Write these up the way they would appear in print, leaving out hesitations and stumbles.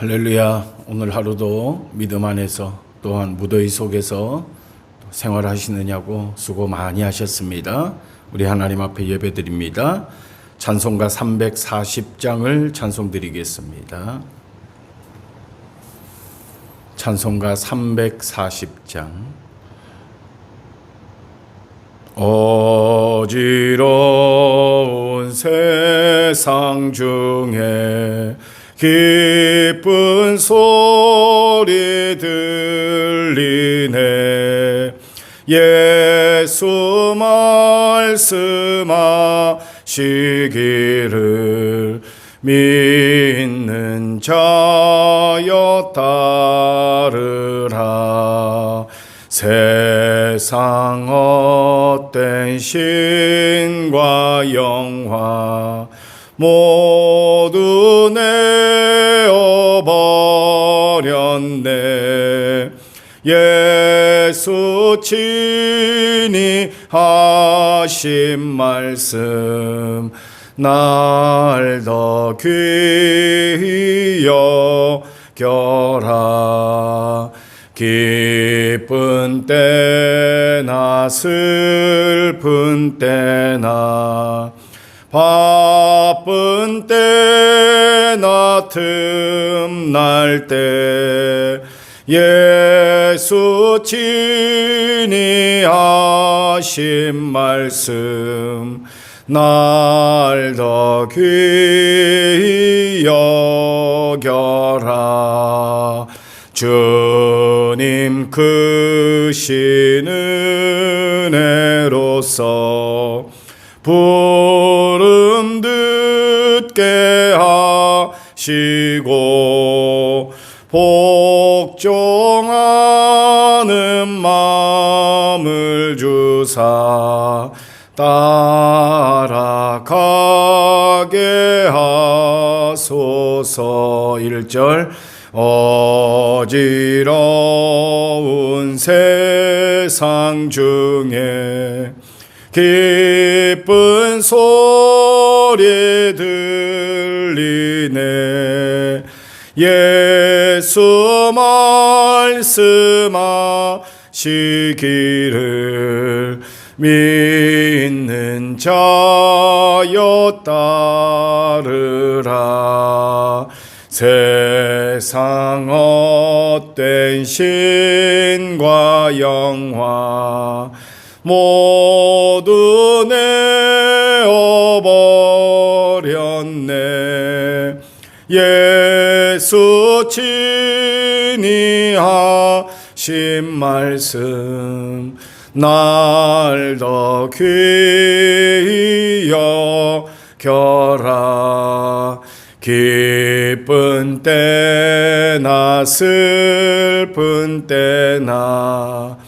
할렐루야. 오늘 하루도 믿음 안에서 또한 무더위 속에서 생활하시느냐고 수고 많이 하셨습니다. 우리 하나님 앞에 예배드립니다. 찬송가 340장을 찬송드리겠습니다. 찬송가 340장. 어지러운 세상 중에 기쁜 소리 들리네. 예수 말씀하시기를 믿는 자여 따르라. 세상 헛된 신과 영화 모두 내어버렸네. 예수 친히 하신 말씀 날 더 귀히 여겨라. 기쁜 때나 슬픈 때나 바쁜 때나 틈날 때 예수 친히 하신 말씀 날 더 귀히 여겨라. 주님 크신 은혜로서 부름 듣게 하시고 복종하는 마음을 주사 따라가게 하소서. 1절 어지러운 세상 중에 기쁜 소리 들리네. 예수 말씀하시기를 믿는 자여 따르라. 세상 헛된 신과 영화 모두 내어버렸네. 예수 친히 하신 말씀 날 더 귀히 여겨라. 기쁜 때나 슬픈 때나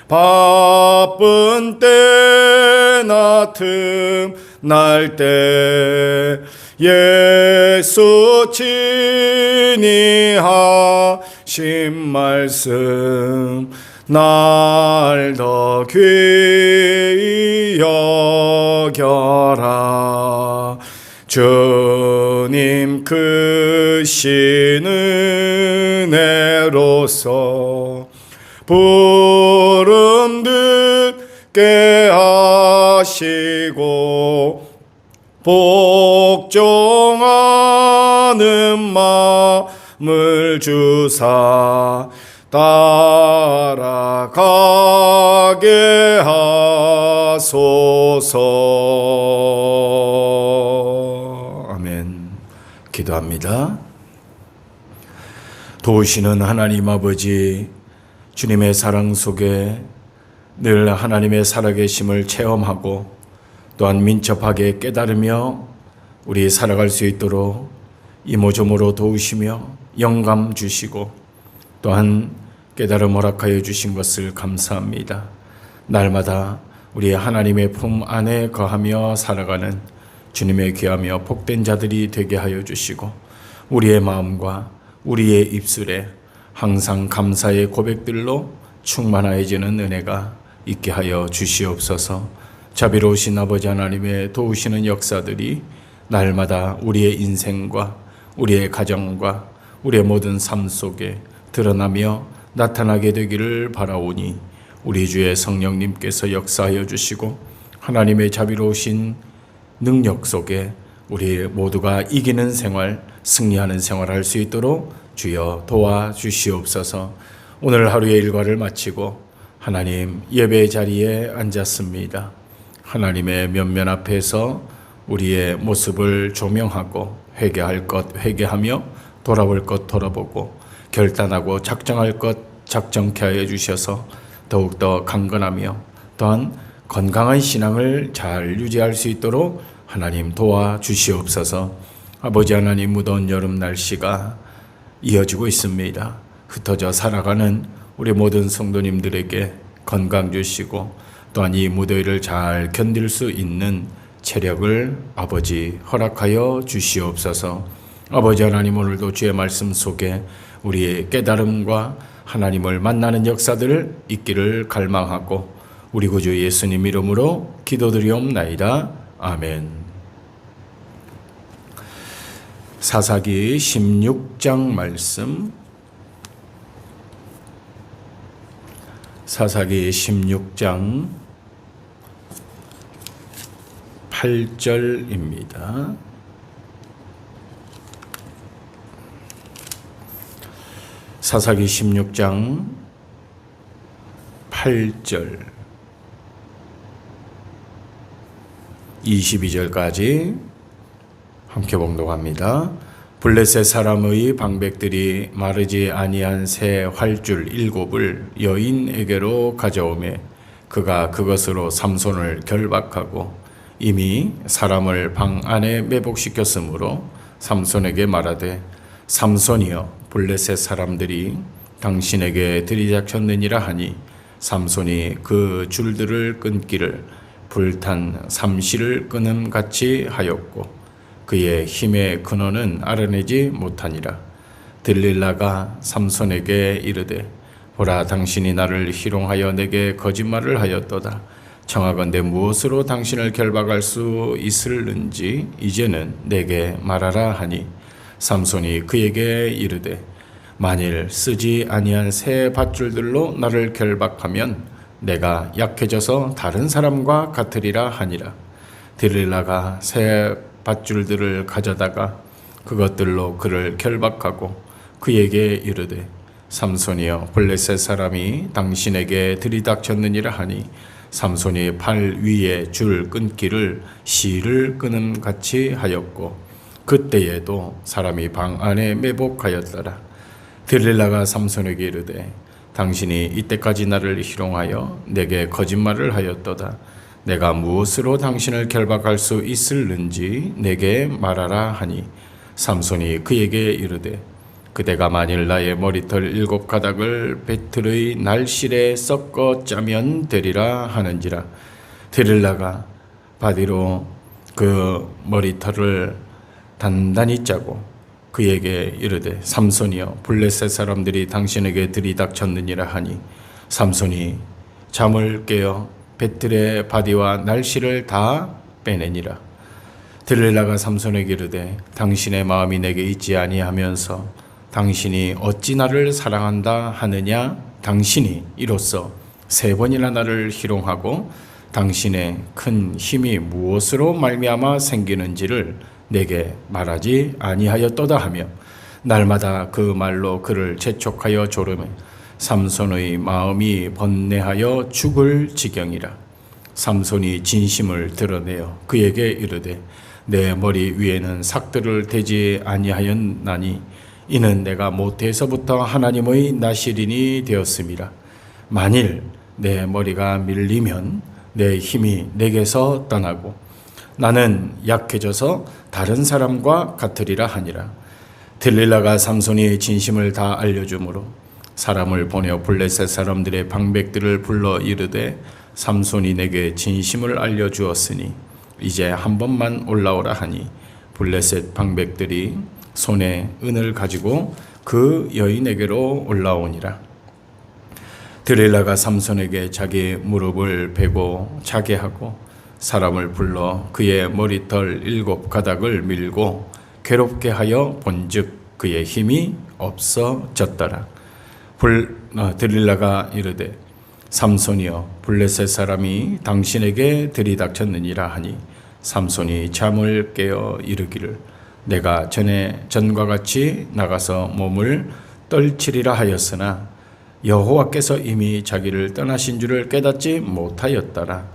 바쁜 때나 틈날 때 예수 친히 하신 말씀 날 더 귀히 여겨라. 주님 크신 은혜로서 부름 듣게 하시고 복종하는 마음을 주사 따라가게 하소서. 아멘. 기도합니다. 도우시는 하나님 아버지, 주님의 사랑 속에 늘 하나님의 살아계심을 체험하고 또한 민첩하게 깨달으며 우리 살아갈 수 있도록 이모저모로 도우시며 영감 주시고 또한 깨달음 허락하여 주신 것을 감사합니다. 날마다 우리 하나님의 품 안에 거하며 살아가는 주님의 귀하며 복된 자들이 되게 하여 주시고 우리의 마음과 우리의 입술에 항상 감사의 고백들로 충만해지는 은혜가 있게 하여 주시옵소서. 자비로우신 아버지 하나님의 도우시는 역사들이 날마다 우리의 인생과 우리의 가정과 우리의 모든 삶 속에 드러나며 나타나게 되기를 바라오니 우리 주의 성령님께서 역사하여 주시고 하나님의 자비로우신 능력 속에 우리 모두가 이기는 생활, 승리하는 생활을 할 수 있도록 주여 도와주시옵소서. 오늘 하루의 일과를 마치고 하나님 예배 자리에 앉았습니다. 하나님의 면면 앞에서 우리의 모습을 조명하고 회개할 것 회개하며 돌아볼 것 돌아보고 결단하고 작정할 것 작정케 하여 주셔서 더욱더 강건하며 또한 건강한 신앙을 잘 유지할 수 있도록 하나님 도와주시옵소서. 아버지 하나님, 무더운 여름 날씨가 이어지고 있습니다. 흩어져 살아가는 우리 모든 성도님들에게 건강 주시고 또한 이 무더위를 잘 견딜 수 있는 체력을 아버지 허락하여 주시옵소서. 아버지 하나님, 오늘도 주의 말씀 속에 우리의 깨달음과 하나님을 만나는 역사들 있기를 갈망하고 우리 구주 예수님 이름으로 기도드리옵나이다. 아멘. 사사기 16장 말씀, 사사기 16장 8절입니다. 사사기 16장 8절 22절까지 함께 봉독합니다. 블레셋 사람의 방백들이 마르지 아니한 새 활줄 7을 여인에게로 가져오매 그가 그것으로 삼손을 결박하고 이미 사람을 방 안에 매복시켰으므로 삼손에게 말하되 삼손이여, 블레셋 사람들이 당신에게 들이닥쳤느니라 하니 삼손이 그 줄들을 끊기를 불탄 삼시를 끊음 같이 하였고 그의 힘의 근원은 알아내지 못하니라. 들릴라가 삼손에게 이르되 보라, 당신이 나를 희롱하여 내게 거짓말을 하였도다. 청하건대 무엇으로 당신을 결박할 수 있을는지 이제는 내게 말하라 하니 삼손이 그에게 이르되 만일 쓰지 아니한 새 밧줄들로 나를 결박하면 내가 약해져서 다른 사람과 같으리라 하니라. 들릴라가 새 밧줄들을 가져다가 그것들로 그를 결박하고 그에게 이르되 삼손이여, 블레셋 사람이 당신에게 들이닥쳤느니라 하니 삼손이 팔 위에 줄 끊기를 실을 끊음 같이 하였고 그때에도 사람이 방 안에 매복하였더라. 들릴라가 삼손에게 이르되 당신이 이때까지 나를 희롱하여 내게 거짓말을 하였도다. 내가 무엇으로 당신을 결박할 수 있을는지 내게 말하라 하니 삼손이 그에게 이르되 그대가 만일 나의 머리털 7가닥을 배틀의 날실에 섞어 짜면 되리라 하는지라. 들릴라가 바디로 그 머리털을 단단히 짜고 그에게 이르되 삼손이여, 블레셋 사람들이 당신에게 들이닥쳤느니라 하니 삼손이 잠을 깨어 배틀의 바디와 날씨를 다 빼내니라. 들릴라가 삼손에게 이르되 당신의 마음이 내게 있지 아니하면서 당신이 어찌 나를 사랑한다 하느냐. 당신이 이로써 3번이나 나를 희롱하고 당신의 큰 힘이 무엇으로 말미암아 생기는지를 내게 말하지 아니하였도다 하며 날마다 그 말로 그를 재촉하여 조르매 삼손의 마음이 번뇌하여 죽을 지경이라. 삼손이 진심을 드러내어 그에게 이르되 내 머리 위에는 삭들을 대지 아니하였나니 이는 내가 모태에서부터 하나님의 나실인이 되었음이라. 만일 내 머리가 밀리면 내 힘이 내게서 떠나고 나는 약해져서 다른 사람과 같으리라 하니라. 들릴라가 삼손이 진심을 다 알려주므로 사람을 보내어 블레셋 사람들의 방백들을 불러 이르되 삼손이 내게 진심을 알려주었으니 이제 한 번만 올라오라 하니 블레셋 방백들이 손에 은을 가지고 그 여인에게로 올라오니라. 들릴라가 삼손에게 자기 무릎을 베고 자게 하고 사람을 불러 그의 머리털 7가닥을 밀고 괴롭게 하여 본즉 그의 힘이 없어졌더라. 들릴라가 이르되 삼손이여 블레셋 사람이 당신에게 들이닥쳤느니라 하니 삼손이 잠을 깨어 이르기를 내가 전과 같이 나가서 몸을 떨치리라 하였으나 여호와께서 이미 자기를 떠나신 줄을 깨닫지 못하였더라.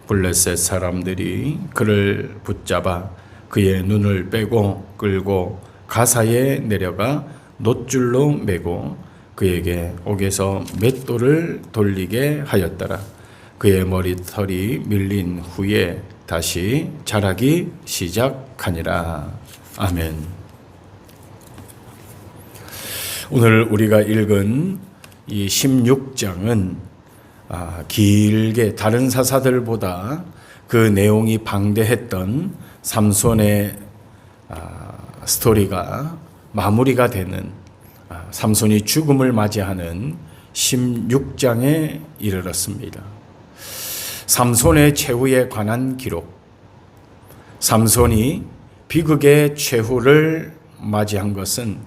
블레셋 사람들이 그를 붙잡아 그의 눈을 빼고 끌고 가사에 내려가 놋줄로 매고 그에게 옥에서 맷돌을 돌리게 하였더라. 그의 머리털이 밀린 후에 다시 자라기 시작하니라. 아멘. 오늘 우리가 읽은 이 16장은 길게 다른 사사들보다 그 내용이 방대했던 삼손의 스토리가 마무리가 되는 삼손이 죽음을 맞이하는 16장에 이르렀습니다. 삼손의 최후에 관한 기록. 삼손이 비극의 최후를 맞이한 것은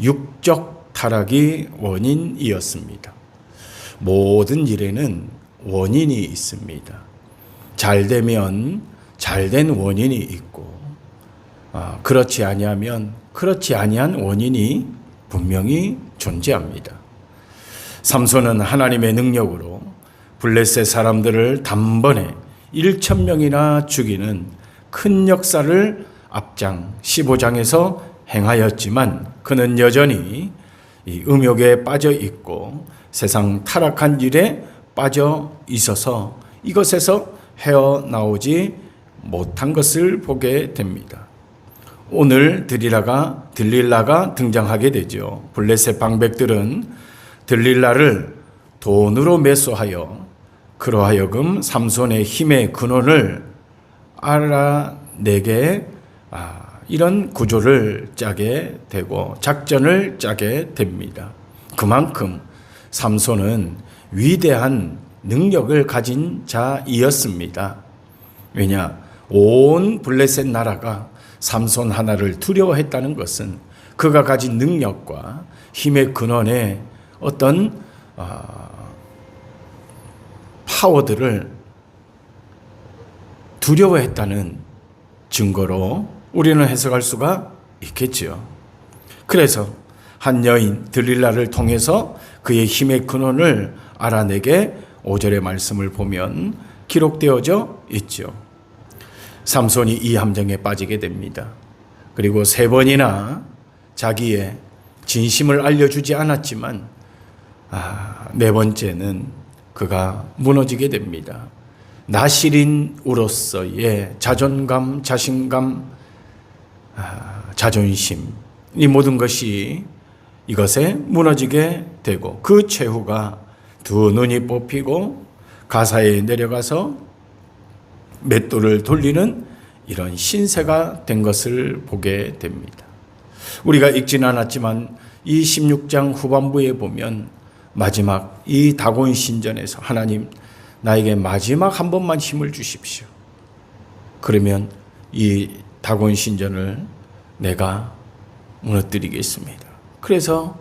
육적 타락이 원인이었습니다. 모든 일에는 원인이 있습니다. 잘 되면 잘된 원인이 있고, 그렇지 아니하면 그렇지 아니한 원인이 분명히 존재합니다. 삼손은 하나님의 능력으로 블레셋 사람들을 단번에 1,000명이나 죽이는 큰 역사를 앞장 15장에서 행하였지만 그는 여전히 이 음욕에 빠져 있고 세상 타락한 일에 빠져 있어서 이것에서 헤어나오지 못한 것을 보게 됩니다. 오늘 들릴라가 등장하게 되죠. 블레셋 방백들은 들릴라를 돈으로 매수하여 그로 하여금 삼손의 힘의 근원을 알아내게 이런 구조를 짜게 되고 작전을 짜게 됩니다. 그만큼 삼손은 위대한 능력을 가진 자이었습니다. 왜냐? 온 블레셋 나라가 삼손 하나를 두려워했다는 것은 그가 가진 능력과 힘의 근원에 어떤 파워들을 두려워했다는 증거로 우리는 해석할 수가 있겠지요. 그래서 한 여인 들릴라를 통해서 그의 힘의 근원을 알아내게 5절의 말씀을 보면 기록되어져 있죠. 삼손이 이 함정에 빠지게 됩니다. 그리고 3번이나 자기의 진심을 알려주지 않았지만 4번째는 그가 무너지게 됩니다. 나실인으로서의 자존감, 자신감, 자존심, 이 모든 것이 이것에 무너지게 되고 그 최후가 두 눈이 뽑히고 가사에 내려가서 맷돌을 돌리는 이런 신세가 된 것을 보게 됩니다. 우리가 읽지는 않았지만 이 16장 후반부에 보면 마지막 이 다곤 신전에서 하나님 나에게 마지막 한 번만 힘을 주십시오. 그러면 이 다곤 신전을 내가 무너뜨리겠습니다. 그래서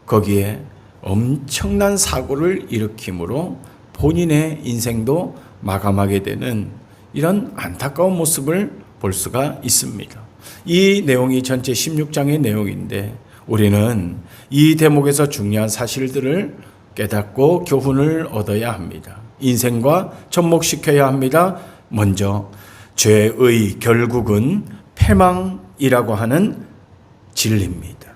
거기에 엄청난 사고를 일으킴으로 본인의 인생도 마감하게 되는 이런 안타까운 모습을 볼 수가 있습니다. 이 내용이 전체 16장의 내용인데 우리는 이 대목에서 중요한 사실들을 깨닫고 교훈을 얻어야 합니다. 인생과 접목시켜야 합니다. 먼저 죄의 결국은 패망이라고 하는 진리입니다.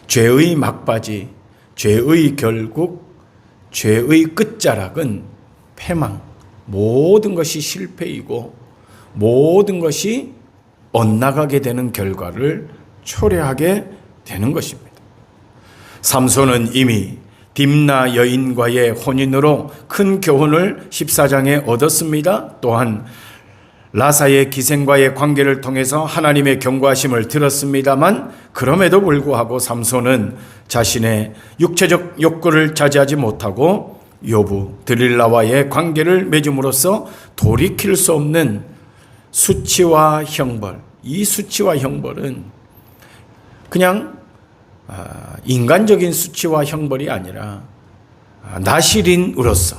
죄의 막바지, 죄의 결국, 죄의 끝자락은 패망. 모든 것이 실패이고 모든 것이 엇나가게 되는 결과를 초래하게 되는 것입니다. 삼손은 이미 딥나 여인과의 혼인으로 큰 교훈을 14장에 얻었습니다. 또한 라사의 기생과의 관계를 통해서 하나님의 경고하심을 들었습니다만 그럼에도 불구하고 삼손은 자신의 육체적 욕구를 자제하지 못하고 요부 들릴라와의 관계를 맺음으로써 돌이킬 수 없는 수치와 형벌, 이 수치와 형벌은 그냥 인간적인 수치와 형벌이 아니라 나실인으로서,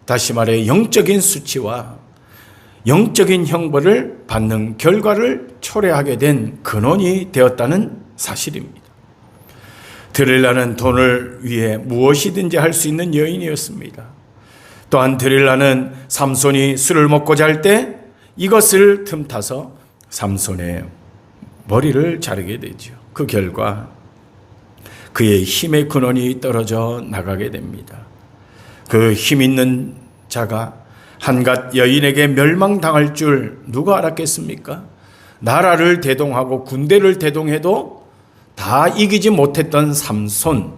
다시 말해 영적인 수치와 영적인 형벌을 받는 결과를 초래하게 된 근원이 되었다는 사실입니다. 드릴라는 돈을 위해 무엇이든지 할 수 있는 여인이었습니다. 또한 드릴라는 삼손이 술을 먹고 잘 때 이것을 틈타서 삼손의 머리를 자르게 되죠. 그 결과 그의 힘의 근원이 떨어져 나가게 됩니다. 그 힘 있는 자가 한갓 여인에게 멸망당할 줄 누가 알았겠습니까? 나라를 대동하고 군대를 대동해도 다 이기지 못했던 삼손.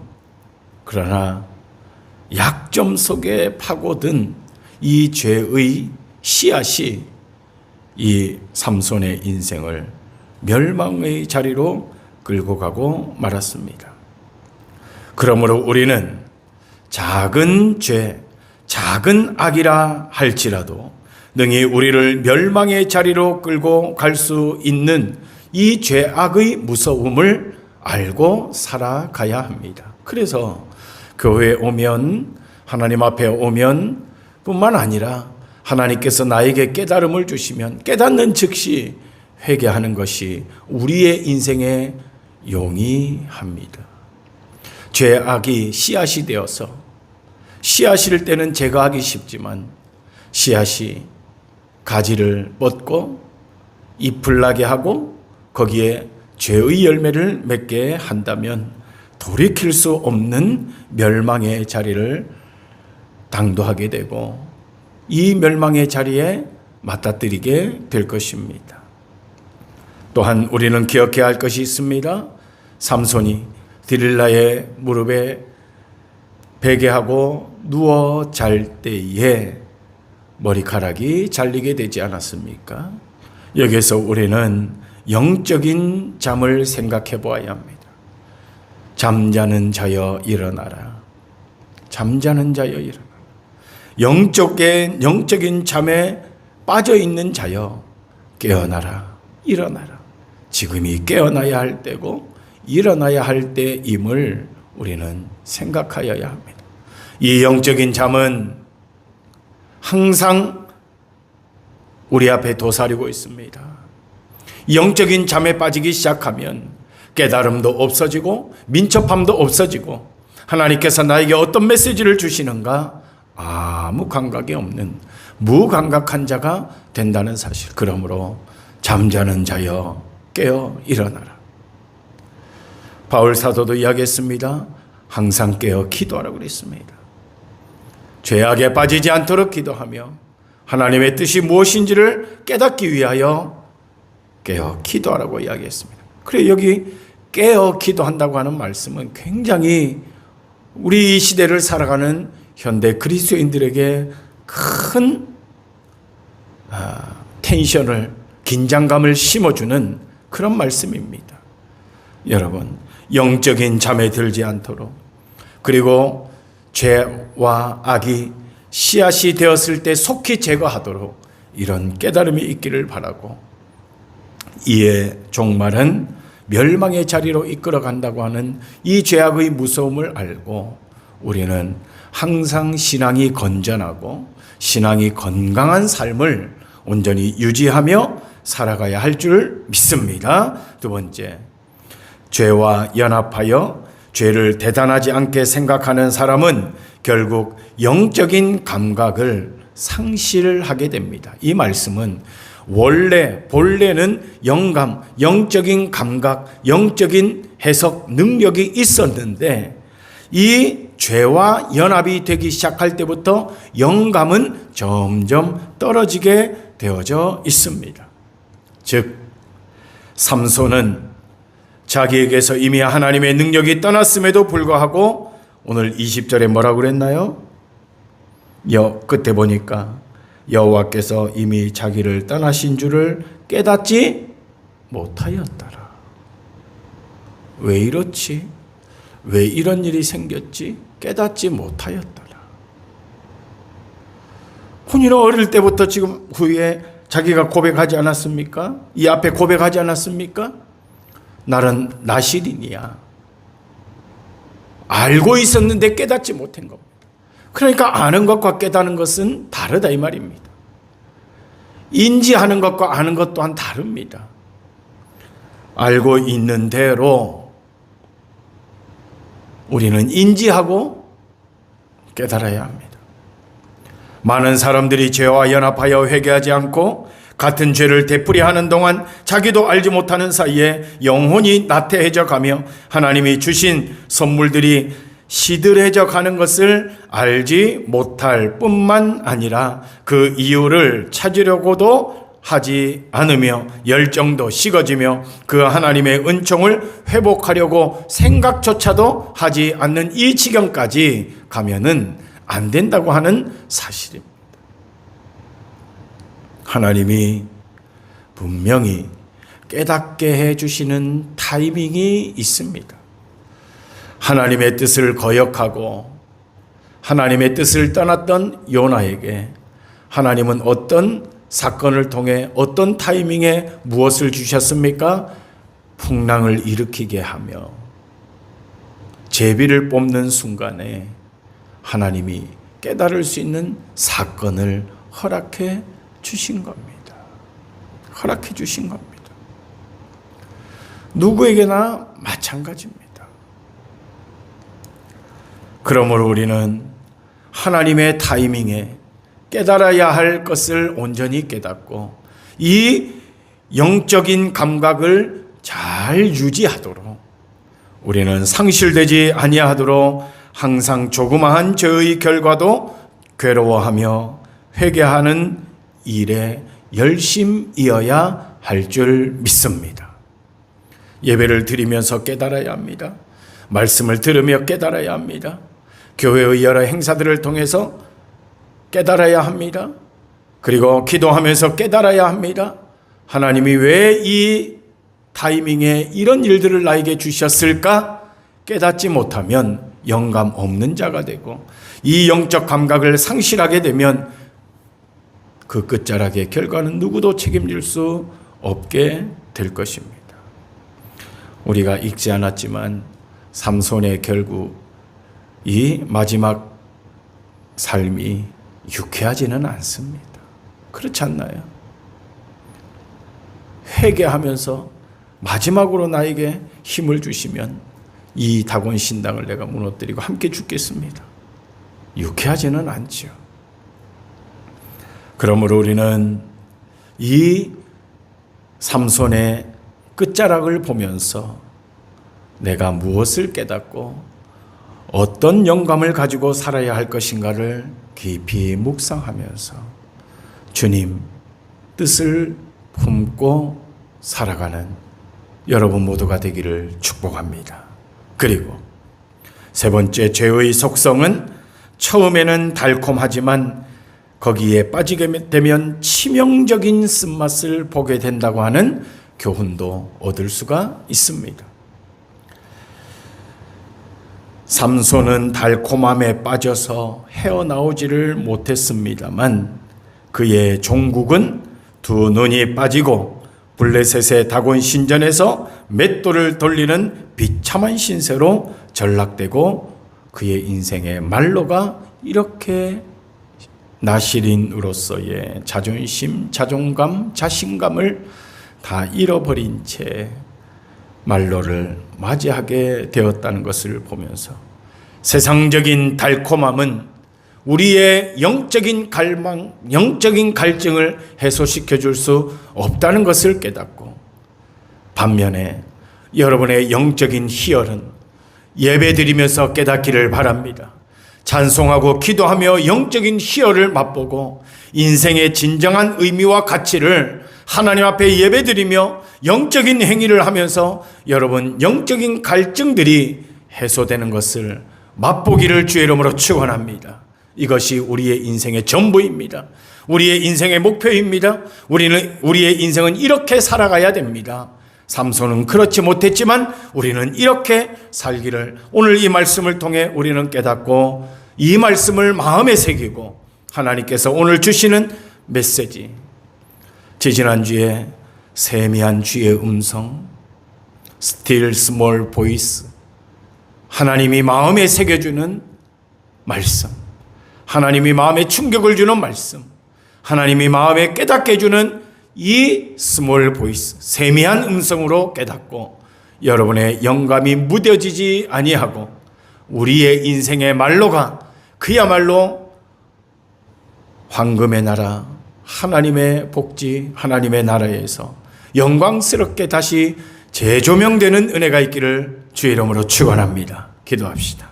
그러나 약점 속에 파고든 이 죄의 씨앗이 이 삼손의 인생을 멸망의 자리로 끌고 가고 말았습니다. 그러므로 우리는 작은 죄, 작은 악이라 할지라도 능히 우리를 멸망의 자리로 끌고 갈 수 있는 이 죄악의 무서움을 알고 살아가야 합니다. 그래서 교회에 오면, 하나님 앞에 오면 뿐만 아니라 하나님께서 나에게 깨달음을 주시면 깨닫는 즉시 회개하는 것이 우리의 인생에 용이합니다. 죄악이 씨앗이 되어서, 씨앗일 때는 제거하기 쉽지만 씨앗이 가지를 뻗고 잎을 나게 하고 거기에 죄의 열매를 맺게 한다면 돌이킬 수 없는 멸망의 자리를 당도하게 되고 이 멸망의 자리에 맞닥뜨리게 될 것입니다. 또한 우리는 기억해야 할 것이 있습니다. 삼손이 드릴라의 무릎에 베개하고 누워 잘 때에 머리카락이 잘리게 되지 않았습니까? 여기서 우리는 영적인 잠을 생각해 보아야 합니다. 잠자는 자여 일어나라. 잠자는 자여 일어나라. 영적인 잠에 빠져 있는 자여 깨어나라. 일어나라. 지금이 깨어나야 할 때고 일어나야 할 때임을 우리는 생각하여야 합니다. 이 영적인 잠은 항상 우리 앞에 도사리고 있습니다. 영적인 잠에 빠지기 시작하면 깨달음도 없어지고 민첩함도 없어지고 하나님께서 나에게 어떤 메시지를 주시는가 아무 감각이 없는 무감각한 자가 된다는 사실. 그러므로 잠자는 자여 깨어 일어나라. 바울 사도도 이야기했습니다. 항상 깨어 기도하라고 그랬습니다. 죄악에 빠지지 않도록 기도하며 하나님의 뜻이 무엇인지를 깨닫기 위하여 깨어 기도하라고 이야기했습니다. 그래 여기 깨어 기도한다고 하는 말씀은 굉장히 우리 이 시대를 살아가는 현대 그리스도인들에게 큰 텐션을, 긴장감을 심어주는 그런 말씀입니다. 여러분, 영적인 잠에 들지 않도록, 그리고 죄와 악이 씨앗이 되었을 때 속히 제거하도록 이런 깨달음이 있기를 바라고, 이에 종말은 멸망의 자리로 이끌어간다고 하는 이 죄악의 무서움을 알고 우리는 항상 신앙이 건전하고 신앙이 건강한 삶을 온전히 유지하며 살아가야 할 줄 믿습니다. 두 번째, 죄와 연합하여 죄를 대단하지 않게 생각하는 사람은 결국 영적인 감각을 상실하게 됩니다. 이 말씀은 본래는 영감, 영적인 감각, 영적인 해석 능력이 있었는데 이 죄와 연합이 되기 시작할 때부터 영감은 점점 떨어지게 되어져 있습니다. 즉, 삼손은 자기에게서 이미 하나님의 능력이 떠났음에도 불구하고 오늘 20절에 뭐라고 그랬나요? 끝에 보니까 여호와께서 이미 자기를 떠나신 줄을 깨닫지 못하였더라. 왜 이렇지? 왜 이런 일이 생겼지? 깨닫지 못하였더라. 본인은 어릴 때부터 지금 후에 자기가 고백하지 않았습니까? 이 앞에 고백하지 않았습니까? 나는 나실인이야. 알고 있었는데 깨닫지 못한 겁니다. 그러니까 아는 것과 깨닫는 것은 다르다 이 말입니다. 인지하는 것과 아는 것 또한 다릅니다. 알고 있는 대로 우리는 인지하고 깨달아야 합니다. 많은 사람들이 죄와 연합하여 회개하지 않고 같은 죄를 되풀이하는 동안 자기도 알지 못하는 사이에 영혼이 나태해져 가며 하나님이 주신 선물들이 시들해져 가는 것을 알지 못할 뿐만 아니라 그 이유를 찾으려고도 하지 않으며 열정도 식어지며 그 하나님의 은총을 회복하려고 생각조차도 하지 않는 이 지경까지 가면은 안 된다고 하는 사실입니다. 하나님이 분명히 깨닫게 해주시는 타이밍이 있습니다. 하나님의 뜻을 거역하고 하나님의 뜻을 떠났던 요나에게 하나님은 어떤 사건을 통해 어떤 타이밍에 무엇을 주셨습니까? 풍랑을 일으키게 하며 제비를 뽑는 순간에 하나님이 깨달을 수 있는 사건을 허락해 주신 겁니다. 허락해 주신 겁니다. 누구에게나 마찬가지입니다. 그러므로 우리는 하나님의 타이밍에 깨달아야 할 것을 온전히 깨닫고 이 영적인 감각을 잘 유지하도록 우리는 상실되지 아니하도록 항상 조그마한 죄의 결과도 괴로워하며 회개하는 일에 열심이어야 할 줄 믿습니다. 예배를 드리면서 깨달아야 합니다. 말씀을 들으며 깨달아야 합니다. 교회의 여러 행사들을 통해서 깨달아야 합니다. 그리고 기도하면서 깨달아야 합니다. 하나님이 왜 이 타이밍에 이런 일들을 나에게 주셨을까? 깨닫지 못하면 영감 없는 자가 되고 이 영적 감각을 상실하게 되면 그 끝자락의 결과는 누구도 책임질 수 없게 될 것입니다. 우리가 읽지 않았지만 삼손의 결국 이 마지막 삶이 유쾌하지는 않습니다. 그렇지 않나요? 회개하면서 마지막으로 나에게 힘을 주시면 이 다곤 신당을 내가 무너뜨리고 함께 죽겠습니다. 유쾌하지는 않죠. 그러므로 우리는 이 삼손의 끝자락을 보면서 내가 무엇을 깨닫고 어떤 영감을 가지고 살아야 할 것인가를 깊이 묵상하면서 주님 뜻을 품고 살아가는 여러분 모두가 되기를 축복합니다. 그리고 세 번째, 죄의 속성은 처음에는 달콤하지만 거기에 빠지게 되면 치명적인 쓴맛을 보게 된다고 하는 교훈도 얻을 수가 있습니다. 삼손은 달콤함에 빠져서 헤어나오지를 못했습니다만 그의 종국은 두 눈이 빠지고 블레셋의 다곤 신전에서 맷돌을 돌리는 비참한 신세로 전락되고 그의 인생의 말로가 이렇게 나시린으로서의 자존심, 자존감, 자신감을 다 잃어버린 채 말로를 맞이하게 되었다는 것을 보면서 세상적인 달콤함은 우리의 영적인 갈망, 영적인 갈증을 해소시켜 줄 수 없다는 것을 깨닫고 반면에 여러분의 영적인 희열은 예배드리면서 깨닫기를 바랍니다. 찬송하고 기도하며 영적인 희열을 맛보고 인생의 진정한 의미와 가치를 하나님 앞에 예배드리며 영적인 행위를 하면서 여러분 영적인 갈증들이 해소되는 것을 맛보기를 주의 이름으로 축원합니다. 이것이 우리의 인생의 전부입니다. 우리의 인생의 목표입니다. 우리의 인생은 이렇게 살아가야 됩니다. 삼손은 그렇지 못했지만 우리는 이렇게 살기를 오늘 이 말씀을 통해 우리는 깨닫고 이 말씀을 마음에 새기고 하나님께서 오늘 주시는 메시지, 지지난주에 세미한 주의 음성, Still Small Voice, 하나님이 마음에 새겨주는 말씀, 하나님이 마음에 충격을 주는 말씀, 하나님이 마음에 깨닫게 해주는 이 스몰 보이스, 세미한 음성으로 깨닫고 여러분의 영감이 무뎌지지 아니하고 우리의 인생의 말로가 그야말로 황금의 나라, 하나님의 복지, 하나님의 나라에서 영광스럽게 다시 재조명되는 은혜가 있기를 주의 이름으로 축원합니다. 기도합시다.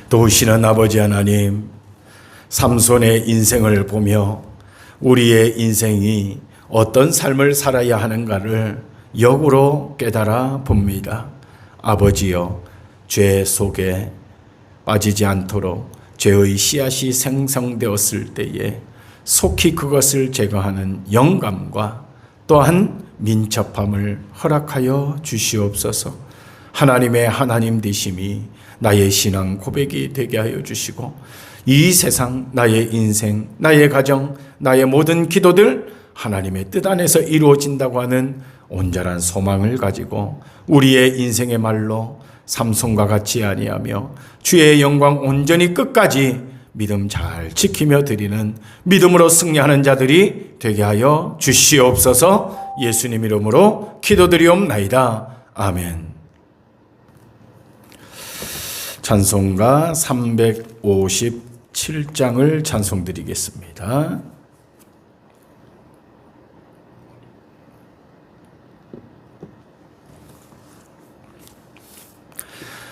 도우시는 아버지 하나님, 삼손의 인생을 보며 우리의 인생이 어떤 삶을 살아야 하는가를 역으로 깨달아 봅니다. 아버지여, 죄 속에 빠지지 않도록 죄의 씨앗이 생성되었을 때에 속히 그것을 제거하는 영감과 또한 민첩함을 허락하여 주시옵소서. 하나님의 하나님 되심이 나의 신앙 고백이 되게 하여 주시고 이 세상, 나의 인생, 나의 가정, 나의 모든 기도들 하나님의 뜻 안에서 이루어진다고 하는 온전한 소망을 가지고 우리의 인생의 말로 삼손과 같이 아니하며 주의 영광 온전히 끝까지 믿음 잘 지키며 드리는 믿음으로 승리하는 자들이 되게 하여 주시옵소서. 예수님 이름으로 기도드리옵나이다. 아멘. 찬송가 357장을 찬송드리겠습니다.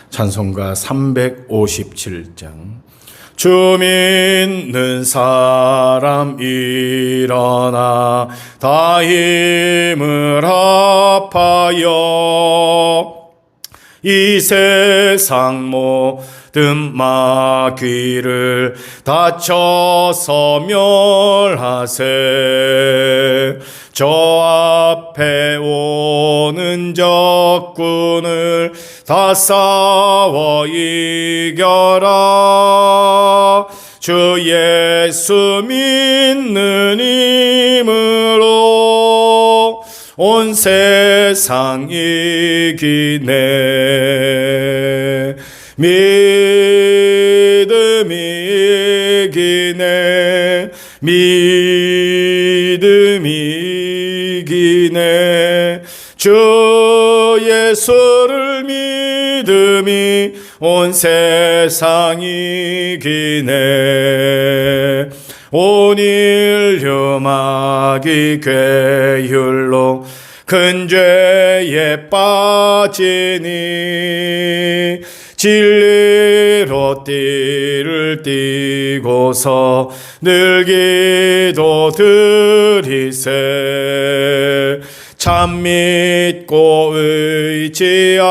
찬송가 357장. 주 믿는 사람 일어나 다 힘을 합하여 이 세상 모든 마귀를 다쳐서 멸하세. 저 앞에 오는 적군을 다 싸워 이겨라. 주 예수 믿는 힘으로 온 세상 이기네. 믿음이 이기네. 믿음이 이기네. 주 예수를 믿음이 온 세상 이기네. 온 인류 마귀 괴율로 큰 죄에 빠지니 진리로 띠를 띠고서 늘 기도 드리세. 참 믿고 의지하면서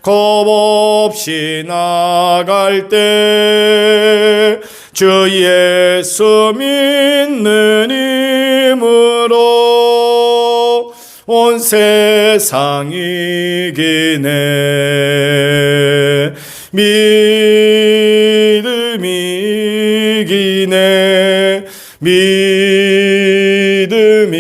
겁없이 나갈 때 주 예수 믿는 힘으로 온 세상 이기네. 믿음이 이기네. 믿음이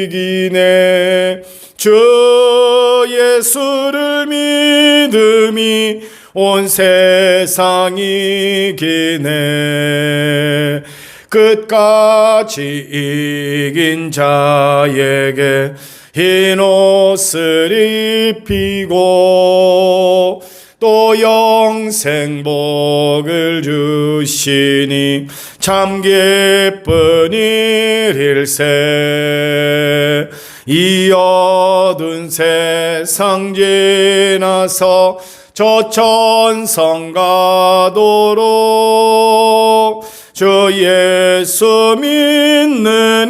이기네. 주 예수를 믿음이 온 세상 이기네. 끝까지 이긴 자에게 흰 옷을 입히고 또 영생 복을 주시니 참 기쁜 일일세. 이 어두운 세상 지나서 저 천성 가도록 주 예수 믿는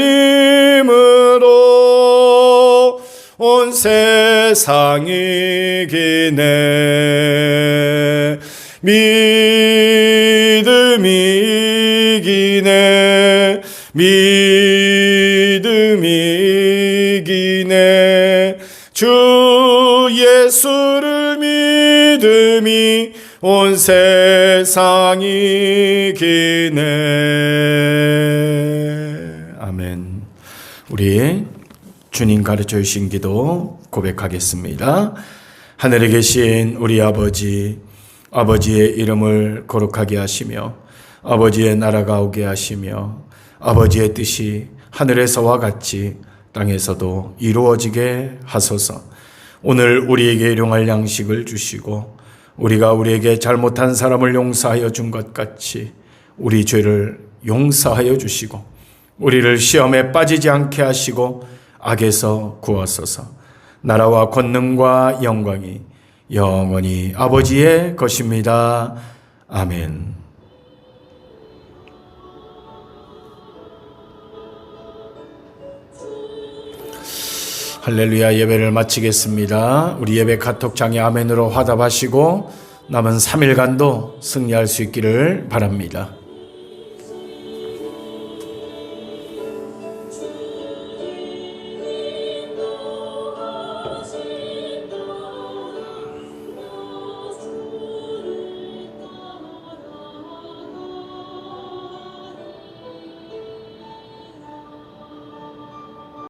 힘으로 온 세상 이기네. 믿음이 이기네. 믿음이 이기네. 주 예수를 믿음이 온 세상 이기네. 아멘. 우리 주님 가르쳐 주신 기도 고백하겠습니다. 하늘에 계신 우리 아버지, 아버지의 이름을 거룩하게 하시며 아버지의 나라가 오게 하시며 아버지의 뜻이 하늘에서와 같이 땅에서도 이루어지게 하소서. 오늘 우리에게 일용할 양식을 주시고 우리가 우리에게 잘못한 사람을 용서하여 준 것 같이 우리 죄를 용서하여 주시고 우리를 시험에 빠지지 않게 하시고 악에서 구하소서. 나라와 권능과 영광이 영원히 아버지의 것입니다. 아멘. 할렐루야. 예배를 마치겠습니다. 우리 예배 카톡창에 아멘으로 화답하시고 남은 3일간도 승리할 수 있기를 바랍니다.